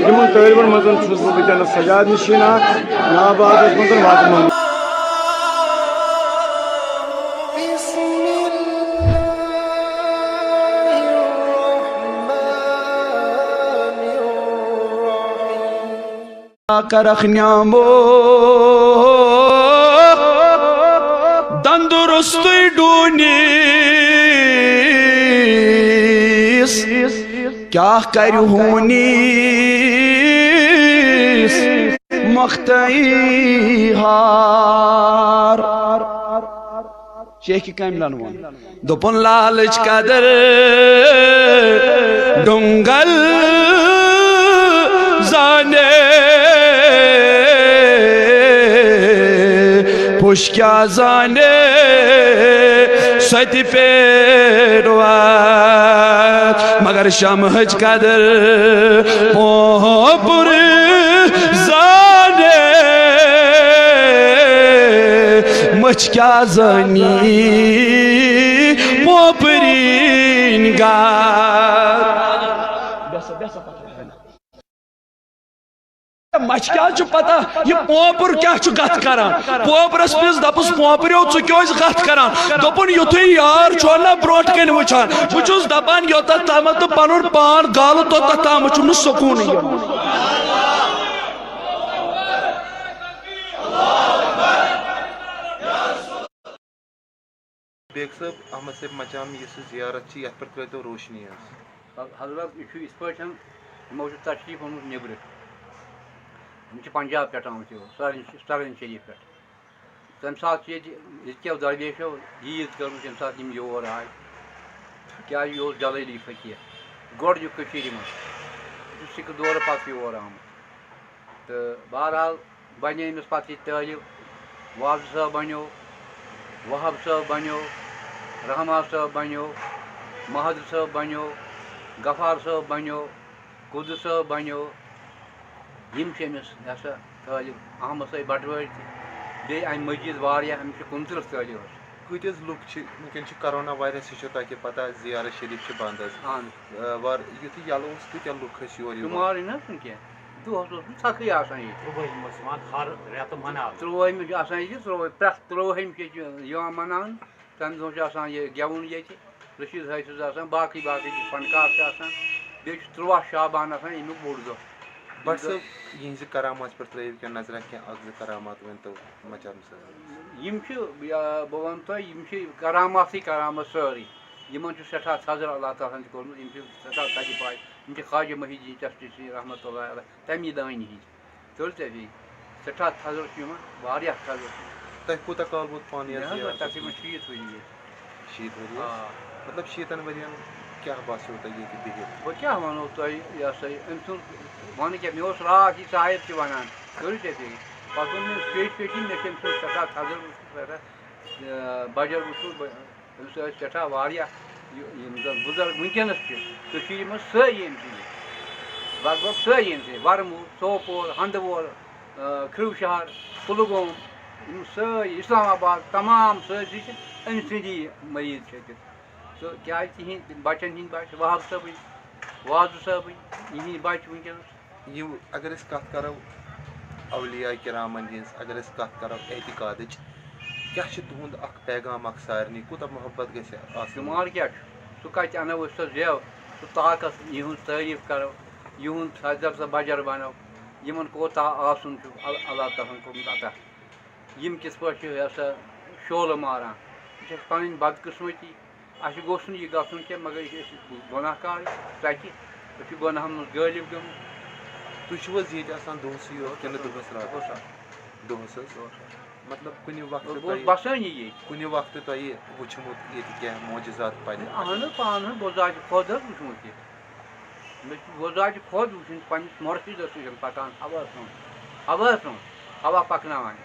Yemen तलबन मजन छुस बह वनस सजाद नशीन नाबाद मजन वात मोहम्मद करखन्यामो तंदुरुस्त डूनीस क्या करूनीस मख्तई हार शेख कैमलान दोपन लालच कदर डुंगल जाने पुष्क्या जाने सती पेरवात मगर शमहज कदर पोपुर जाने मच क्या जानी पोपरीन गार मच क्या पता यह पोपुर क्या गत करान पोपरस पिस दपस पोपरो चु क्यों गत करान दोपन युथु यार ना ब्रोट कन वुचान बहुत दपान योत तम तो पन पान गाल तोत तम चुम सुकून बेग साहब अहमद साहब मचाम यह जियारत यथ पे कतो रोशनी हजरत यह यमो तशरीफ ओनमुत नबर पंजाब पे आम सरन शरीफ पे तम सात क्या दरवेशो ईद कर तम सात योर आए क्या यह जलाली फकीर गोड़ मज सिख दौर पे योर आम तो बहरहाल बने अमिस पे तालिब वाज साहब बनो वहाब साहब बनो रहमा साहब बनो महद साहब बनो गफार साहब बनो कुद साहब बनो अमिस हसा तालिब अहमद साहब बटवार बे अम मजीद वारिया अमिस 29 तालिब कतिस लुक वनकन कोरोना वायरस तक पता जियारत शरीफ बंद वर युथ यल क्या लुक योर शुमार ना क्या दोस थकई आसान त्रुवहम प्रथ त्रुवहम मनान तम दह यह गेवन ये रशीद हाफिज बाकी बाकी फनकार बे 13 शाबान अमुक बोड़ दह बट सब यह करामात पे त्र क्या नजर क्या करामात वन तो मचाम बह वन तो करामात करामात सारी इन सठा थजर अल्लाह ताला कोर्मुत सठा तक पाए ख्वाजा महीजी चश्ती रहमत तमी दानी हिज चल थे सठा थजर वारिया थजर तह कूत काल वोत पान तकरीबन 6 वरी 6 वरी मतलब 7 वरियन क्या बासो तह ये बिहित वह क्या वनो तुम यह सा अम सुन वन क्या मे रात यह साहिब वनान चल थे पे पेशी मे सठा थजर बजर वो सठा वारिया बुजुर्ग वनकस मज सही लगभग सही वर्मू सोपोर हंदवोर खिव शहर कुलगोम सही इस्लामाबाद तमाम सही अम सदी मरीज तो क्या बचन हंद बच वहाब साहब वाज साहब यह बच वनकस अगर कत करो अवलिया किरामन हज अगर कत करो एहतिकाद क्या तुंद पैगाम सारे कूत मोहब्बत शुमार क्या सह कत अनो सो जेव सह ताकत यह तारीफ करो यह हजर सा बजर बनो इन कोता आसन अल्लाह ताला कोर्मुत अता यम किस पे सा शोल मारान यह पन बदकिस्मती अस गोस यह गन क्या मगर गुनाहकार तक गुनाहन मज गालिब गम तुस दोस कि दोस मतलब कुछ वक्त बसानी ये कुछ वक्त तुम वुचमुत ये क्या मोजजात पे अहन पान बोजाज खुद वुचमुत मे बोजाज खुद वुचन पन्नस मर्शिदस पकान हवा पकनावान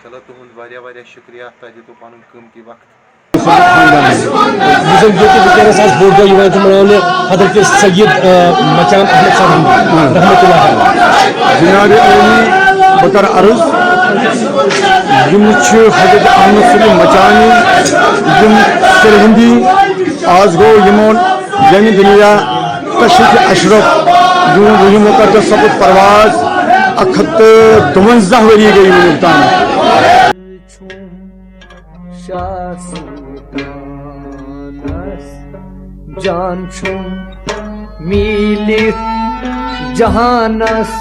चलो तुहद वारिया शुक्रिया तुम दितु पन कीमती वक्त हजरत सैयद मचान अहमद साहब रहमतुल्लाह जनाब अली बकर अर्ज हजरत अहमद साहब मचानी सरहिंदी आज गो यमोन यमी दुनिया कशिफ अशरफ यूं मुकद्दस सबुत परवाज 152 वरी गई मुल्तान जान छुम मिलित जहानस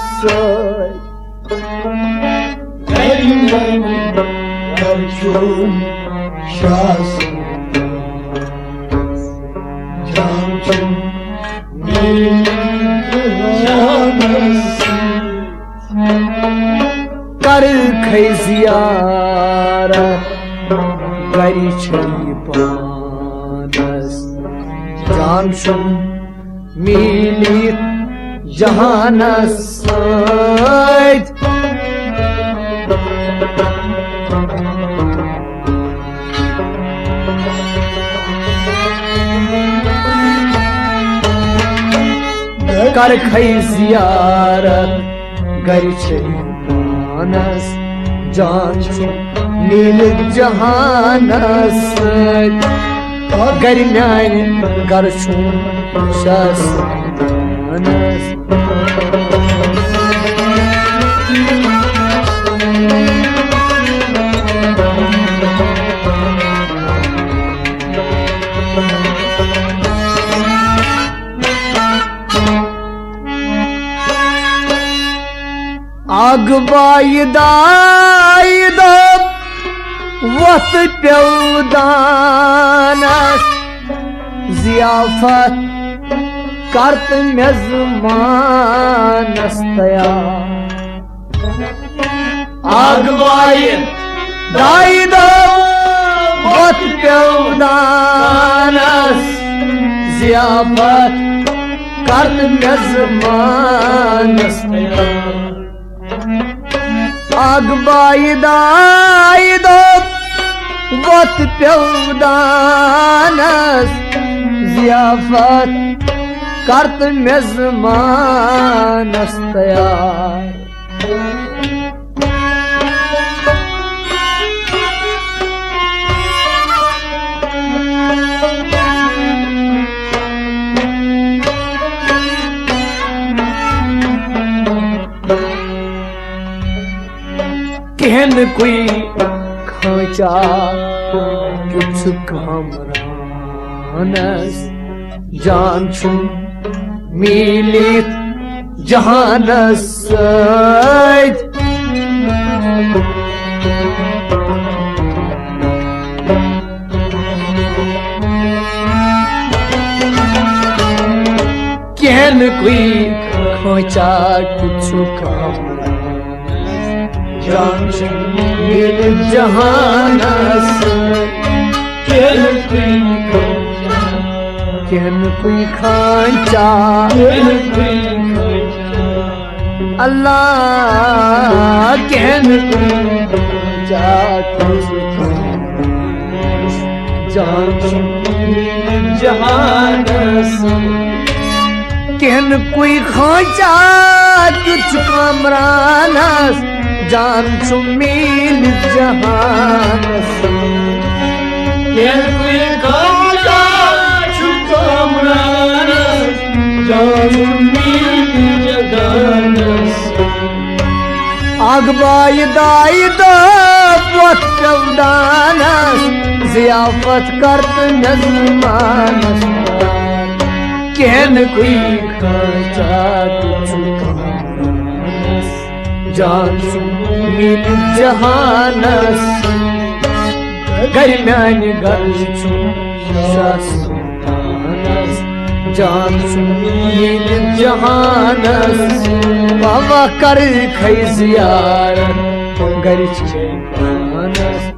कर खैजियारत गरी छई पानस जान छुम मिलित जहानस कर खई जियारत गर पानस जान नील जहानस गर मान कर शासनस आग बायदायद वत प्यवदानस जियाफत करत मेजमानस तैयार आग बायदायद वत प्यवदानस जियाफत करत मेजमानस तैयार आग बायदायद वत प्यवदानस जियाफत करत मेजमानस तैयार कहन कोई खांचा कुछ कामरानस जान छुम मिलित जहानस कहन कोई खांचा कुछ कामरानस जान मिल जहानस कहन कोई खांचा अल्लाह कहन कोई जान मिल जहानस कहन कोई खांचा कुछ कामरानस जान मिल जहानस कहन कोई खांचा कुछ कामरानस जान मिल जहानस आग बायदायद वत प्यवदानस जियाफत करत मेजमानस कहन कोई खांचा कुछ कामरानस जान मिल जहानस गर मान गर शासनस जान मिल जहानस बाबा कर खैजियारत गर पानस